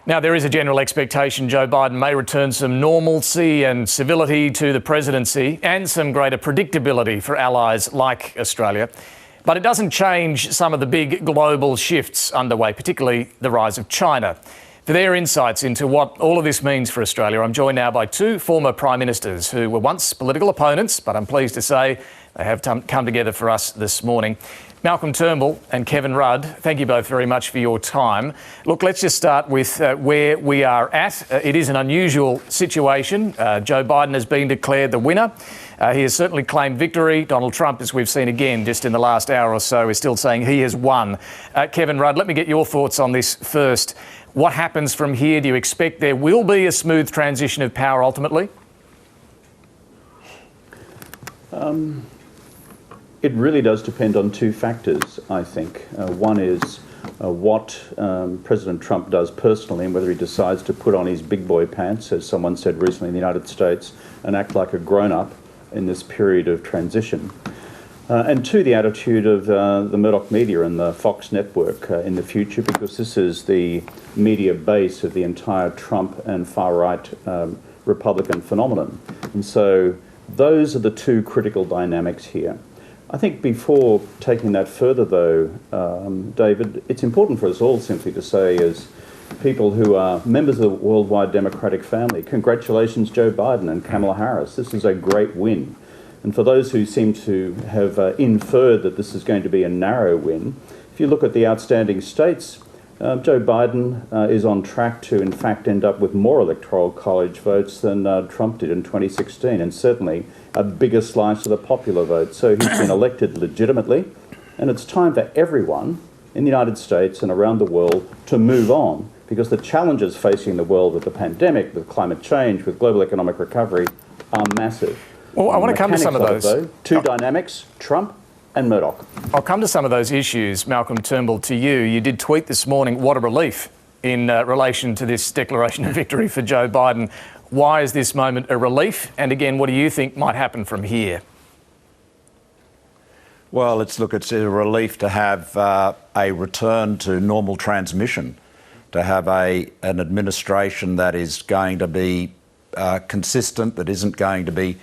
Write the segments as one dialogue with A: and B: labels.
A: Now, there is a general expectation Joe Biden may return some normalcy and civility to the presidency and some greater predictability for allies like Australia. But it doesn't change some of the big global shifts underway, particularly the rise of China. For their insights into what all of this means for Australia, I'm joined now by two former Prime Ministers who were once political opponents, but I'm pleased to say they have come together for us this morning. Malcolm Turnbull and Kevin Rudd, thank you both very much for your time. Look, let's just start with where we are at. It is an unusual situation. Joe Biden has been declared the winner. He has certainly claimed victory. Donald Trump, as we've seen again just in the last hour or so, is still saying he has won. Kevin Rudd, let me get your thoughts on this first. What happens from here? Do you expect there will be a smooth transition of power ultimately?
B: It really does depend on two factors, I think. One is what President Trump does personally and whether he decides to put on his big boy pants, as someone said recently in the United States, and act like a grown-up in this period of transition. And two, the attitude of the Murdoch media and the Fox network in the future, because this is the media base of the entire Trump and far-right Republican phenomenon. And so those are the two critical dynamics here. I think before taking that further, though, David, it's important for us all simply to say, as people who are members of the worldwide Democratic family, congratulations, Joe Biden and Kamala Harris. This is a great win. And for those who seem to have inferred that this is going to be a narrow win, if you look at the outstanding states, Joe Biden is on track to, in fact, end up with more electoral college votes than Trump did in 2016, and certainly a bigger slice of the popular vote. So he's been elected legitimately, and it's time for everyone in the United States and around the world to move on, because the challenges facing the world with the pandemic, with climate change, with global economic recovery are massive.
A: Well, I want to come to some of those.
B: Two dynamics, Trump and Murdoch.
A: I'll come to some of those issues. Malcolm Turnbull, to you. You did tweet this morning, what a relief in relation to this declaration of victory for Joe Biden. Why is this moment a relief? And again, what do you think might happen from here?
C: Well, it's a relief to have a return to normal transmission, to have an administration that is going to be consistent, that isn't going to be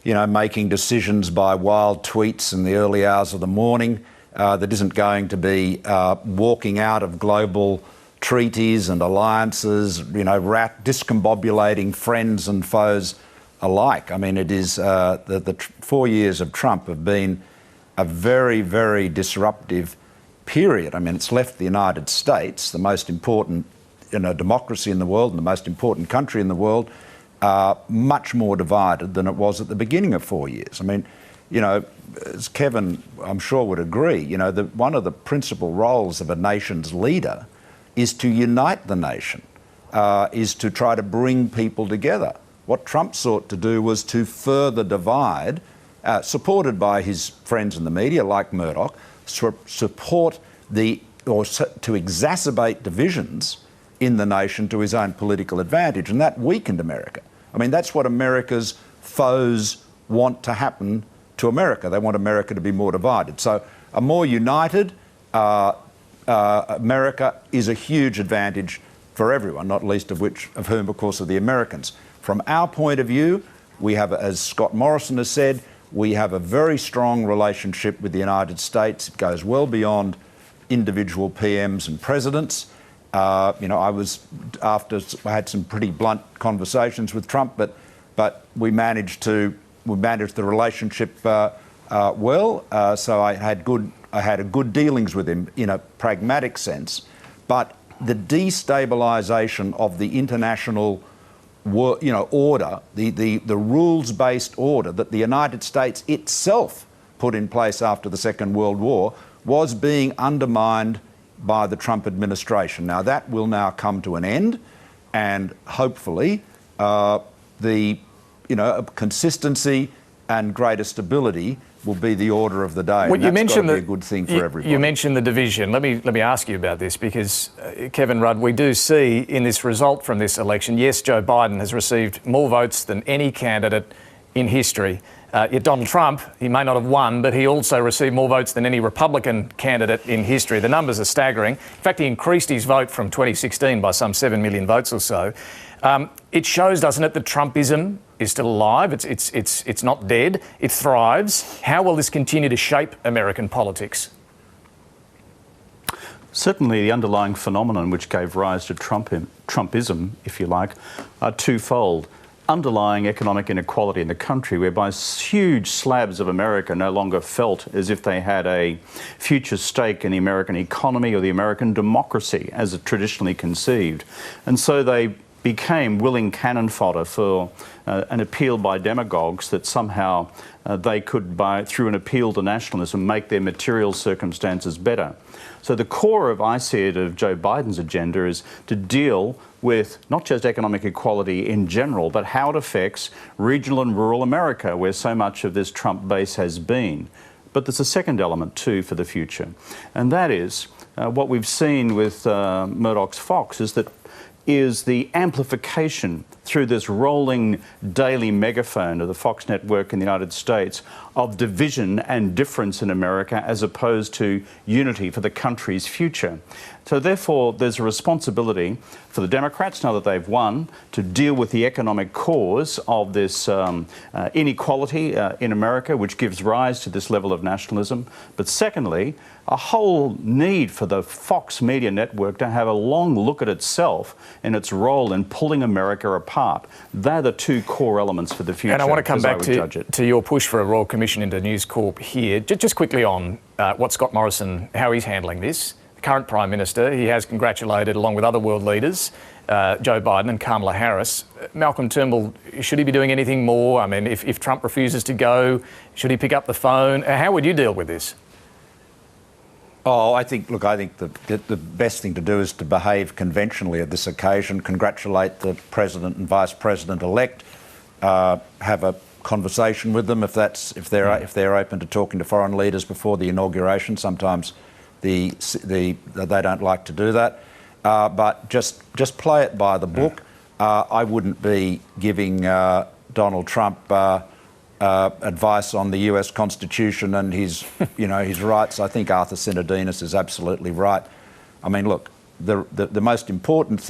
C: making decisions by wild tweets in the early hours of the morning, that isn't going to be walking out of global treaties and alliances, discombobulating friends and foes alike. I mean, it is the 4 years of Trump have been a very, very disruptive period. I mean, it's left the United States, the most important democracy in the world and the most important country in the world, much more divided than it was at the beginning of 4 years. I mean, as Kevin, I'm sure, would agree, one of the principal roles of a nation's leader is to unite the nation, is to try to bring people together. What Trump sought to do was to further divide, supported by his friends in the media like Murdoch, to exacerbate divisions in the nation to his own political advantage, and that weakened America. I mean, that's what America's foes want to happen to America. They want America to be more divided. So a more united America is a huge advantage for everyone, not least of whom, of course, are the Americans. From our point of view, we have, as Scott Morrison has said, we have a very strong relationship with the United States. It goes well beyond individual PMs and presidents. I had some pretty blunt conversations with Trump, but we managed the relationship well. So I had good dealings with him in a pragmatic sense. But the destabilisation of the international order, the rules-based order that the United States itself put in place after the Second World War was being undermined by the Trump administration. Now, that will now come to an end, and hopefully consistency and greater stability will be the order of the day.
A: Well,
C: and that's got to be a good thing for everybody.
A: You mentioned the division. Let me ask you about this, because, Kevin Rudd, we do see in this result from this election, yes, Joe Biden has received more votes than any candidate in history. Yet Donald Trump, he may not have won, but he also received more votes than any Republican candidate in history. The numbers are staggering. In fact, he increased his vote from 2016 by some 7 million votes or so. It shows, doesn't it, that Trumpism is still alive. It's not dead. It thrives. How will this continue to shape American politics?
B: Certainly the underlying phenomenon which gave rise to Trumpism, if you like, are twofold. Underlying economic inequality in the country, whereby huge slabs of America no longer felt as if they had a future stake in the American economy or the American democracy as it traditionally conceived. And so they became willing cannon fodder for an appeal by demagogues that somehow they could, through an appeal to nationalism, make their material circumstances better. So the core of, I see it, of Joe Biden's agenda is to deal with not just economic equality in general, but how it affects regional and rural America, where so much of this Trump base has been. But there's a second element too for the future, and that is what we've seen with Murdoch's Fox is the amplification through this rolling daily megaphone of the Fox network in the United States of division and difference in America as opposed to unity for the country's future. So therefore, there's a responsibility for the Democrats, now that they've won, to deal with the economic cause of this inequality in America, which gives rise to this level of nationalism. But secondly, a whole need for the Fox media network to have a long look at itself and its role in pulling America apart. They're the two core elements for the future.
A: And I want to come back to your push for a Royal Commission into News Corp here. Just quickly on what Scott Morrison, how he's handling this. The current Prime Minister, he has congratulated, along with other world leaders, Joe Biden and Kamala Harris. Malcolm Turnbull, should he be doing anything more? I mean, if Trump refuses to go, should he pick up the phone? How would you deal with this?
C: Oh, I think the best thing to do is to behave conventionally at this occasion, congratulate the President and Vice President-elect, have a conversation with them if they're open to talking to foreign leaders before the inauguration. Sometimes they don't like to do that, but just play it by the book. I wouldn't be giving Donald Trump advice on the US Constitution and his rights. I think Arthur Sinodinos is absolutely right. I mean, look, the most important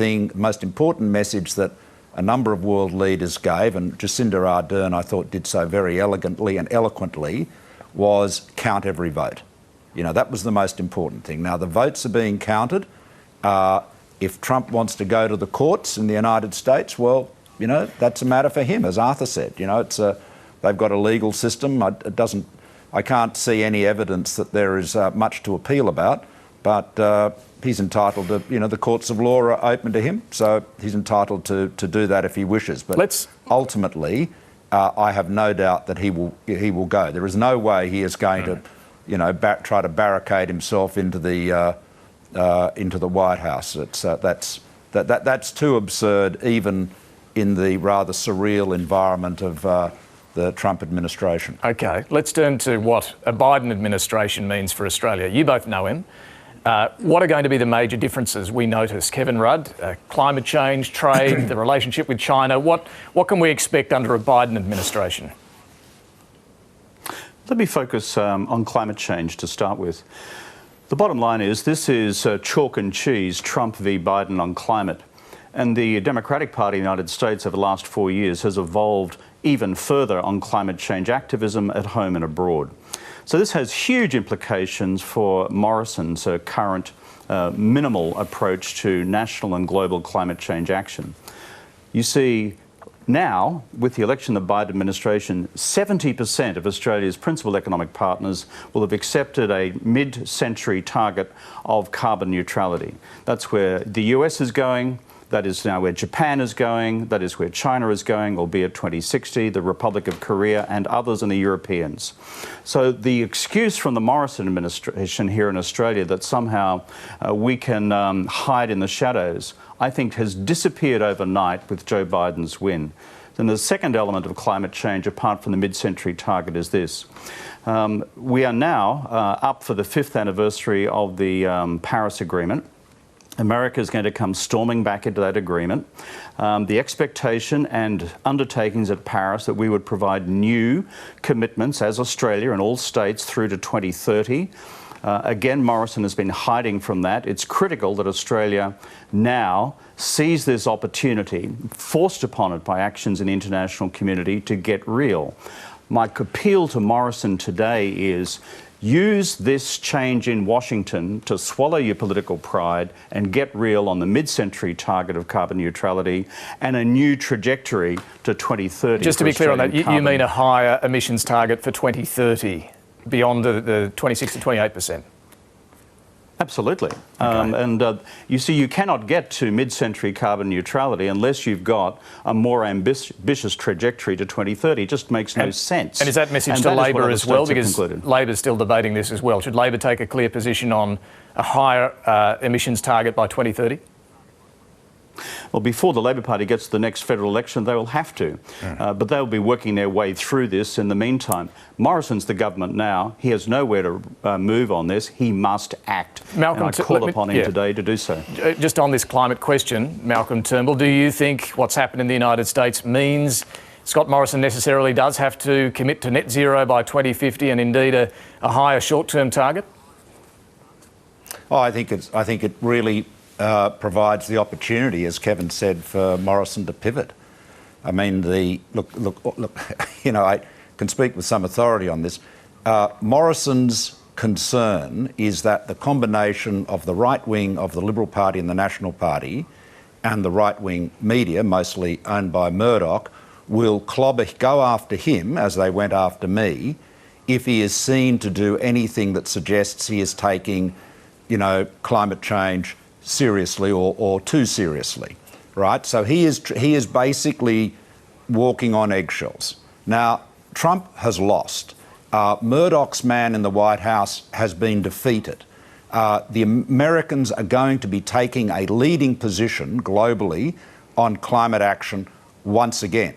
C: message that a number of world leaders gave, and Jacinda Ardern, I thought, did so very elegantly and eloquently, was count every vote. That was the most important thing. Now, the votes are being counted. If Trump wants to go to the courts in the United States, well, that's a matter for him, as Arthur said. They've got a legal system. I can't see any evidence that there is much to appeal about, but he's entitled to, the courts of law are open to him, so he's entitled to do that if he wishes. But ultimately, I have no doubt that he will go. There is no way he is going to, try to barricade himself into the White House. That's too absurd, even in the rather surreal environment of the Trump administration. OK,
A: let's turn to what a Biden administration means for Australia. You both know him. What are going to be the major differences we notice? Kevin Rudd, climate change, trade, the relationship with China. What can we expect under a Biden administration?
B: Let me focus on climate change to start with. The bottom line is this is chalk and cheese, Trump v Biden on climate. And the Democratic Party in the United States over the last 4 years has evolved even further on climate change activism at home and abroad. So this has huge implications for Morrison's current minimal approach to national and global climate change action. You see, now, with the election of the Biden administration, 70% of Australia's principal economic partners will have accepted a mid-century target of carbon neutrality. That's where the US is going. That is now where Japan is going. That is where China is going, albeit 2060, the Republic of Korea and others, and the Europeans. So the excuse from the Morrison administration here in Australia that somehow we can hide in the shadows, I think has disappeared overnight with Joe Biden's win. Then the second element of climate change, apart from the mid-century target, is this. We are now up for the 5th anniversary of the Paris Agreement. America is going to come storming back into that agreement. The expectation and undertakings at Paris that we would provide new commitments as Australia and all states through to 2030. Again, Morrison has been hiding from that. It's critical that Australia now sees this opportunity, forced upon it by actions in the international community, to get real. My appeal to Morrison today is use this change in Washington to swallow your political pride and get real on the mid-century target of carbon neutrality and a new trajectory to 2030.
A: Just to be clear on that, you mean a higher emissions target for 2030 beyond the 26 to 28%?
B: Absolutely.
A: Okay.
B: You see, you cannot get to mid-century carbon neutrality unless you've got a more ambitious trajectory to 2030. It just makes no sense.
A: And is that message to Labor as well? Because Labor's still debating this as well. Should Labor take a clear position on a higher emissions target by 2030?
B: Well, before the Labor Party gets to the next federal election, they will have to. But they'll be working their way through this in the meantime. Morrison's the government now. He has nowhere to move on this. He must act.
A: Malcolm,
B: and I call upon him today to do so.
A: Just on this climate question, Malcolm Turnbull, do you think what's happened in the United States means Scott Morrison necessarily does have to commit to net zero by 2050 and indeed a higher short-term target?
C: Oh, I think it really provides the opportunity, as Kevin said, for Morrison to pivot. I mean, look. You know, I can speak with some authority on this. Morrison's concern is that the combination of the right wing of the Liberal Party and the National Party and the right wing media, mostly owned by Murdoch, will go after him as they went after me if he is seen to do anything that suggests he is taking, you know, climate change seriously or too seriously, right? So he is basically walking on eggshells. Now, Trump has lost. Murdoch's man in the White House has been defeated. The Americans are going to be taking a leading position globally on climate action once again.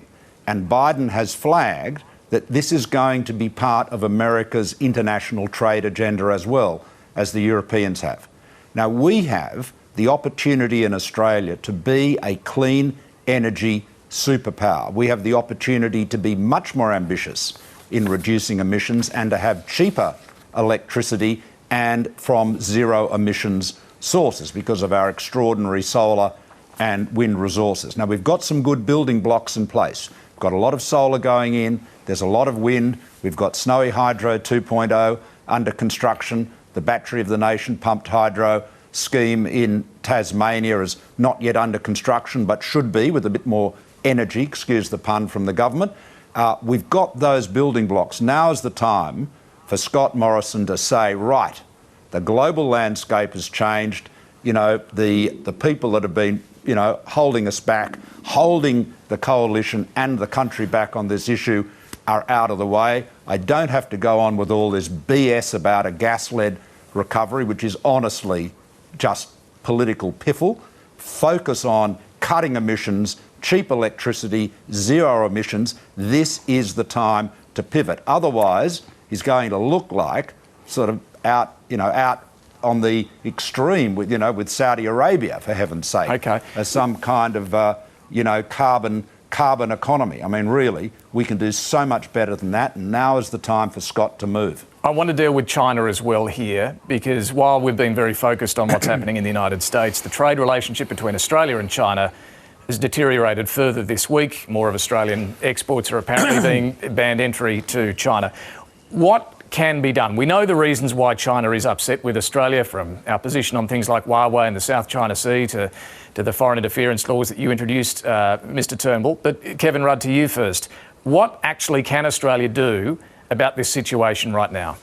C: And Biden has flagged that this is going to be part of America's international trade agenda as well, as the Europeans have. Now, we have the opportunity in Australia to be a clean energy superpower. We have the opportunity to be much more ambitious in reducing emissions and to have cheaper electricity and from zero emissions sources because of our extraordinary solar and wind resources. Now, we've got some good building blocks in place. We've got a lot of solar going in. There's a lot of wind. We've got Snowy Hydro 2.0 under construction. The Battery of the Nation pumped hydro scheme in Tasmania is not yet under construction, but should be with a bit more energy, excuse the pun, from the government. We've got those building blocks. Now is the time for Scott Morrison to say, right, the global landscape has changed. You know, the people that have been, you know, holding us back, holding the coalition and the country back on this issue are out of the way. I don't have to go on with all this BS about a gas-led recovery, which is honestly just political piffle. Focus on cutting emissions, cheap electricity, zero emissions. This is the time to pivot. Otherwise, he's going to look like sort of out on the extreme with Saudi Arabia, for heaven's sake,
A: okay,
C: as some kind of carbon economy. I mean, really, we can do so much better than that, and now is the time for Scott to move.
A: I want to deal with China as well here, because while we've been very focused on what's happening in the United States, the trade relationship between Australia and China has deteriorated further this week. More of Australian exports are apparently being banned entry to China. What can be done? We know the reasons why China is upset with Australia, from our position on things like Huawei and the South China Sea to the foreign interference laws that you introduced, Mr Turnbull. But Kevin Rudd, to you first. What actually can Australia do about this situation right now?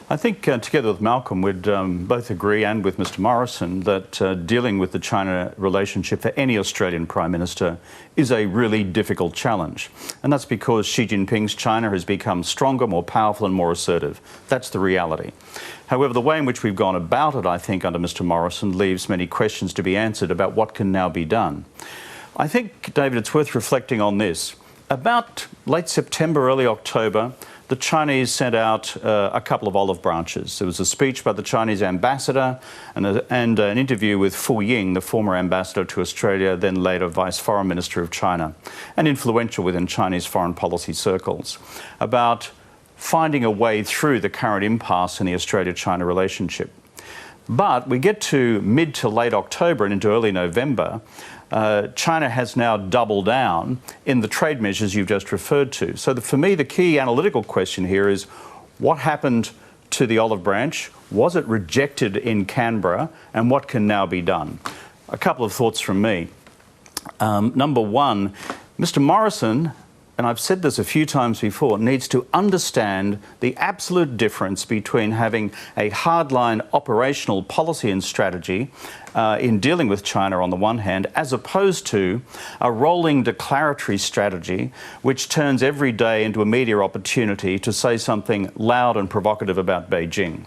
B: I think together with Malcolm, we'd both agree, and with Mr Morrison, that dealing with the China relationship for any Australian Prime Minister is a really difficult challenge. And that's because Xi Jinping's China has become stronger, more powerful and more assertive. That's the reality. However, the way in which we've gone about it, I think, under Mr Morrison, leaves many questions to be answered about what can now be done. I think, David, it's worth reflecting on this. About late September, early October, the Chinese sent out a couple of olive branches. There was a speech by the Chinese ambassador and an interview with Fu Ying, the former ambassador to Australia, then later Vice Foreign Minister of China, and influential within Chinese foreign policy circles, about finding a way through the current impasse in the Australia-China relationship. But we get to mid to late October and into early November, China has now doubled down in the trade measures you've just referred to. So for me, the key analytical question here is what happened to the olive branch? Was it rejected in Canberra? And what can now be done? A couple of thoughts from me. Number one, Mr. Morrison, and I've said this a few times before, needs to understand the absolute difference between having a hardline operational policy and strategy in dealing with China on the one hand, as opposed to a rolling declaratory strategy which turns every day into a media opportunity to say something loud and provocative about Beijing.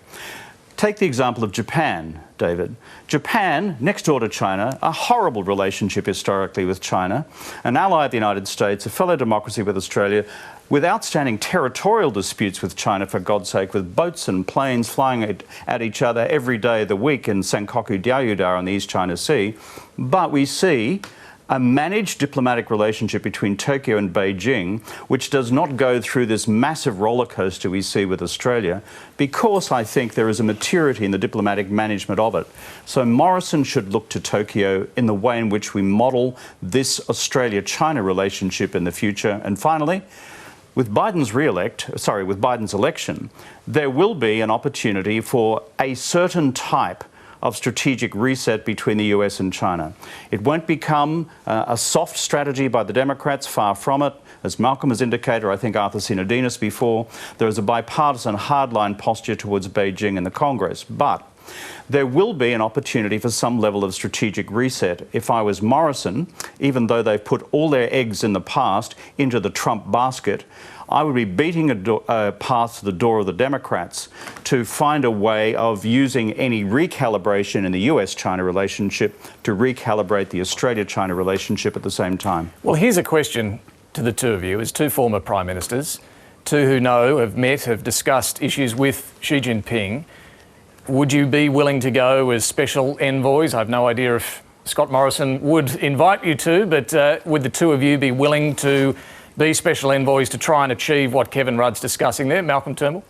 B: Take the example of Japan, David. Japan, next door to China, a horrible relationship historically with China, an ally of the United States, a fellow democracy with Australia, with outstanding territorial disputes with China, for God's sake, with boats and planes flying at each other every day of the week in Senkaku Diaoyuda on the East China Sea. But we see a managed diplomatic relationship between Tokyo and Beijing, which does not go through this massive roller coaster we see with Australia, because I think there is a maturity in the diplomatic management of it. So Morrison should look to Tokyo in the way in which we model this Australia-China relationship in the future. And finally, with Biden's election, there will be an opportunity for a certain type of strategic reset between the US and China. It won't become a soft strategy by the Democrats, far from it. As Malcolm has indicated, or I think Arthur Sinodinos before, there is a bipartisan hardline posture towards Beijing in the Congress. But there will be an opportunity for some level of strategic reset. If I was Morrison, even though they've put all their eggs in the past into the Trump basket, I would be beating a path to the door of the Democrats to find a way of using any recalibration in the US-China relationship to recalibrate the Australia-China relationship at the same time.
A: Well, here's a question to the two of you, as two former Prime Ministers, two who know, have met, have discussed issues with Xi Jinping. Would you be willing to go as special envoys? I have no idea if Scott Morrison would invite you to, but would the two of you be willing to be special envoys to try and achieve what Kevin Rudd's discussing there? Malcolm Turnbull?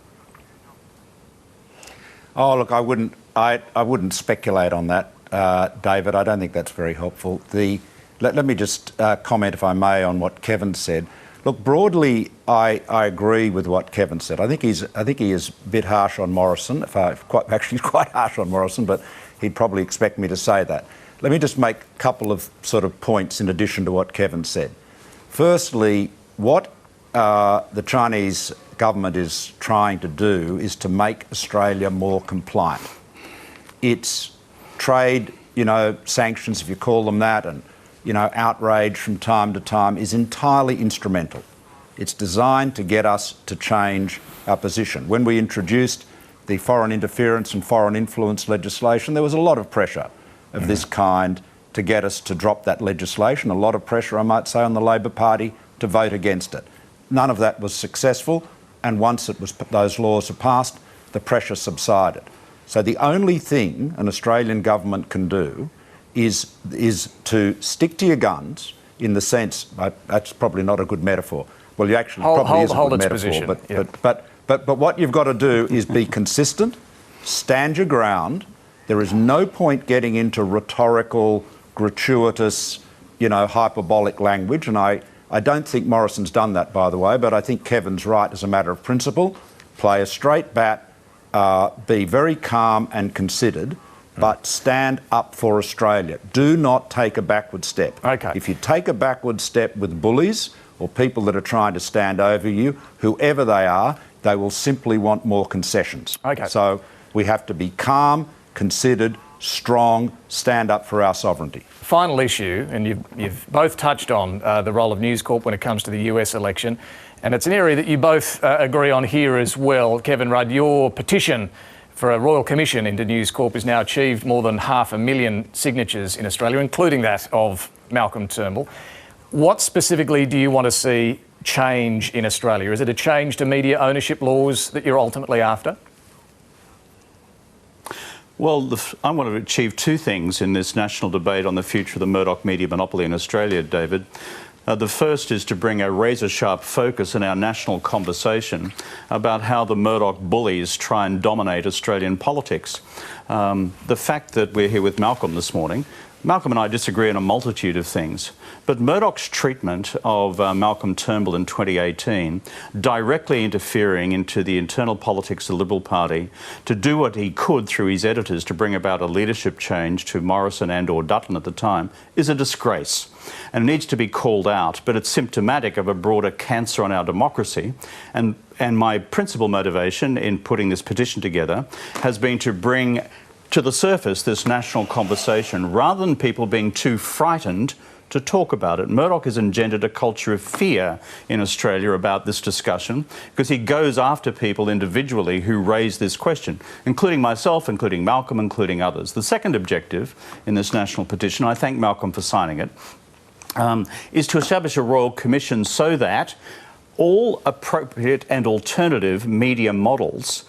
C: Oh, look, I wouldn't speculate on that, David. I don't think that's very helpful. Let me just comment, if I may, on what Kevin said. Look, broadly, I agree with what Kevin said. I think he is a bit harsh on Morrison. Actually, he's quite harsh on Morrison, but he'd probably expect me to say that. Let me just make a couple of sort of points in addition to what Kevin said. Firstly, what the Chinese government is trying to do is to make Australia more compliant. Its trade, sanctions, if you call them that, and, outrage from time to time is entirely instrumental. It's designed to get us to change our position. When we introduced the foreign interference and foreign influence legislation, there was a lot of pressure of this kind to get us to drop that legislation. A lot of pressure, I might say, on the Labor Party to vote against it. None of that was successful, and once those laws are passed, the pressure subsided. So the only thing an Australian government can do is to stick to your guns, in the sense, that's probably not a good metaphor. Well, you actually probably is a good metaphor, but what you've got to do is be consistent, stand your ground. There is no point getting into rhetorical, gratuitous, hyperbolic language, and I don't think Morrison's done that, by the way, but I think Kevin's right as a matter of principle. Play a straight bat, be very calm and considered, but stand up for Australia. Do not take a backward step.
A: Okay.
C: If you take a backward step with bullies or people that are trying to stand over you, whoever they are, they will simply want more concessions.
A: Okay.
C: So we have to be calm, considered, strong, stand up for our sovereignty.
A: Final issue, and you've both touched on the role of News Corp when it comes to the US election, and it's an area that you both agree on here as well. Kevin Rudd, your petition for a Royal Commission into News Corp has now achieved more than 500,000 signatures in Australia, including that of Malcolm Turnbull. What specifically do you want to see change in Australia? Is it a change to media ownership laws that you're ultimately after?
B: Well, I want to achieve two things in this national debate on the future of the Murdoch media monopoly in Australia, David. The first is to bring a razor-sharp focus in our national conversation about how the Murdoch bullies try and dominate Australian politics. The fact that we're here with Malcolm this morning, Malcolm and I disagree on a multitude of things, but Murdoch's treatment of Malcolm Turnbull in 2018, directly interfering into the internal politics of the Liberal Party to do what he could through his editors to bring about a leadership change to Morrison and/or Dutton at the time, is a disgrace and needs to be called out, but it's symptomatic of a broader cancer on our democracy. And my principal motivation in putting this petition together has been to bring to the surface this national conversation rather than people being too frightened to talk about it. Murdoch has engendered a culture of fear in Australia about this discussion because he goes after people individually who raise this question, including myself, including Malcolm, including others. The second objective in this national petition, I thank Malcolm for signing it, is to establish a royal commission so that all appropriate and alternative media models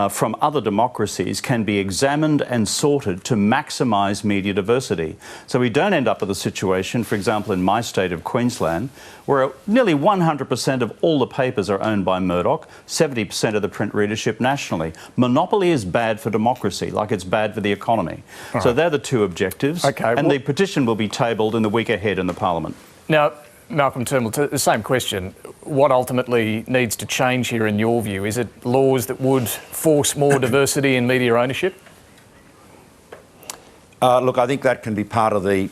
B: from other democracies can be examined and sorted to maximise media diversity. So we don't end up with a situation, for example, in my state of Queensland, where nearly 100% of all the papers are owned by Murdoch, 70% of the print readership nationally. Monopoly is bad for democracy, like it's bad for the economy. So they're the two objectives. And the petition will be tabled in the week ahead in the Parliament.
A: Now, Malcolm Turnbull, the same question. What ultimately needs to change here in your view? Is it laws that would force more diversity in media ownership?
C: Look, I think that can be part of the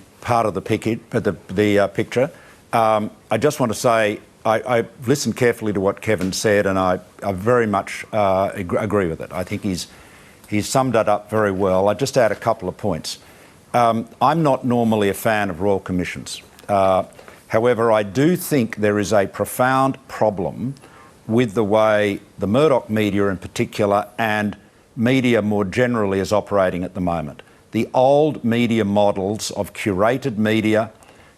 C: picture. I just want to say I listened carefully to what Kevin said, and I very much agree with it. I think he's summed that up very well. I just add a couple of points. I'm not normally a fan of royal commissions. However, I do think there is a profound problem with the way the Murdoch media in particular and media more generally is operating at the moment. The old media models of curated media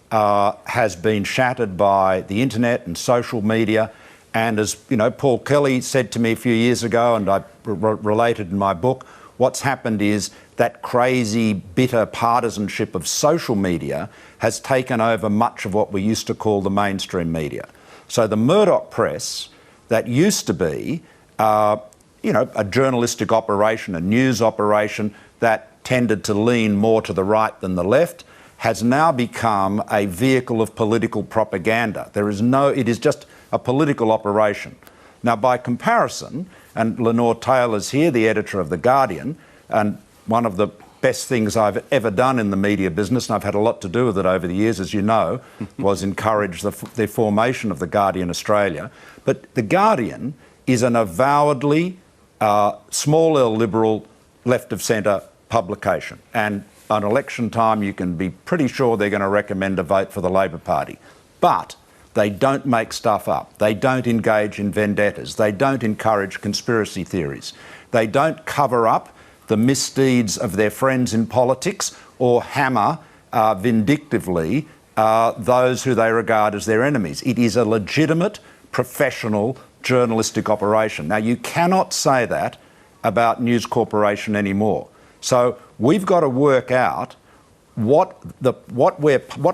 C: has been shattered by the internet and social media. And as you know, Paul Kelly said to me a few years ago, and I related in my book, what's happened is that crazy, bitter partisanship of social media has taken over much of what we used to call the mainstream media. So the Murdoch press, that used to be, a journalistic operation, a news operation that tended to lean more to the right than the left, has now become a vehicle of political propaganda. It is just a political operation. Now, by comparison, and Lenore Taylor's here, the editor of The Guardian, and one of the best things I've ever done in the media business, and I've had a lot to do with it over the years, as you know, was encourage the formation of The Guardian Australia. But The Guardian is an avowedly small L liberal, left-of-centre publication. And on election time, you can be pretty sure they're going to recommend a vote for the Labor Party. But they don't make stuff up. They don't engage in vendettas. They don't encourage conspiracy theories. They don't cover up the misdeeds of their friends in politics or hammer vindictively those who they regard as their enemies. It is a legitimate, professional journalistic operation. Now, you cannot say that about News Corporation anymore. So we've got to work out what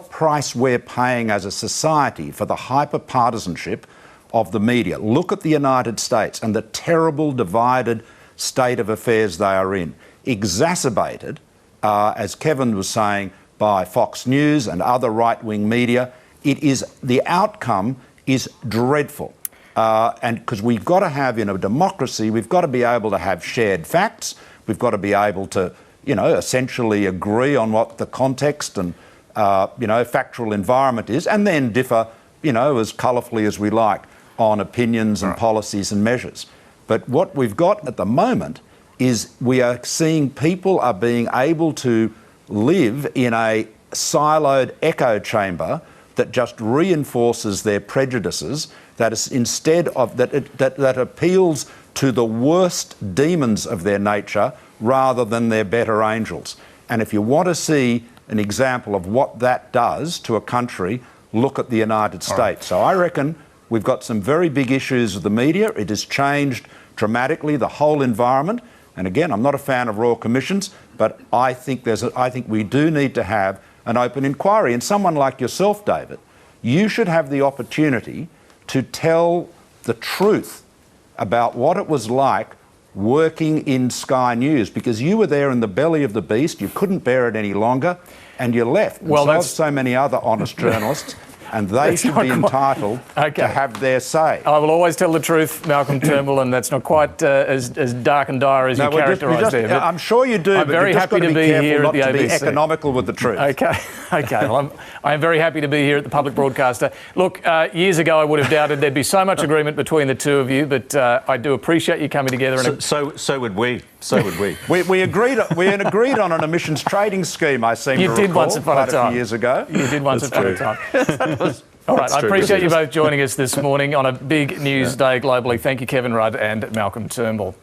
C: price we're paying as a society for the hyper-partisanship of the media. Look at the United States and the terrible divided state of affairs they are in, exacerbated, as Kevin was saying, by Fox News and other right-wing media. The outcome is dreadful. And because we've got to have, in a democracy, we've got to be able to have shared facts. We've got to be able to, essentially agree on what the context and, factual environment is, and then differ, as colourfully as we like on opinions and policies and measures. But what we've got at the moment is we are seeing people are being able to live in a siloed echo chamber that just reinforces their prejudices, that is instead of that appeals to the worst demons of their nature rather than their better angels. And if you want to see an example of what that does to a country, look at the United States. So I reckon We've got some very big issues with the media. It has changed dramatically the whole environment. And again, I'm not a fan of royal commissions, but I think we do need to have an open inquiry. And someone like yourself, David, you should have the opportunity to tell the truth about what it was like working in Sky News, because you were there in the belly of the beast, you couldn't bear it any longer, and you left.
A: Well,
C: and so many other honest journalists, and they should be entitled to have their say.
A: I will always tell the truth, Malcolm Turnbull, and that's not quite as dark and dire as you characterise there.
C: I'm sure you do,
A: I'm
C: but
A: very
C: you've just
A: happy
C: got
A: to be here at the
C: not to
A: ABC.
C: be economical with the truth.
A: Okay. Well, I'm very happy to be here at the public broadcaster. Look, years ago I would have doubted there'd be so much agreement between the two of you, but I do appreciate you coming together.
D: So would we. So would we.
C: We agreed on an emissions trading scheme, I seem to recall,
A: you did once upon a time.
C: A few years ago.
A: You did once upon a time. All right, I appreciate you both joining us this morning on a big news day globally. Thank you, Kevin Rudd and Malcolm Turnbull.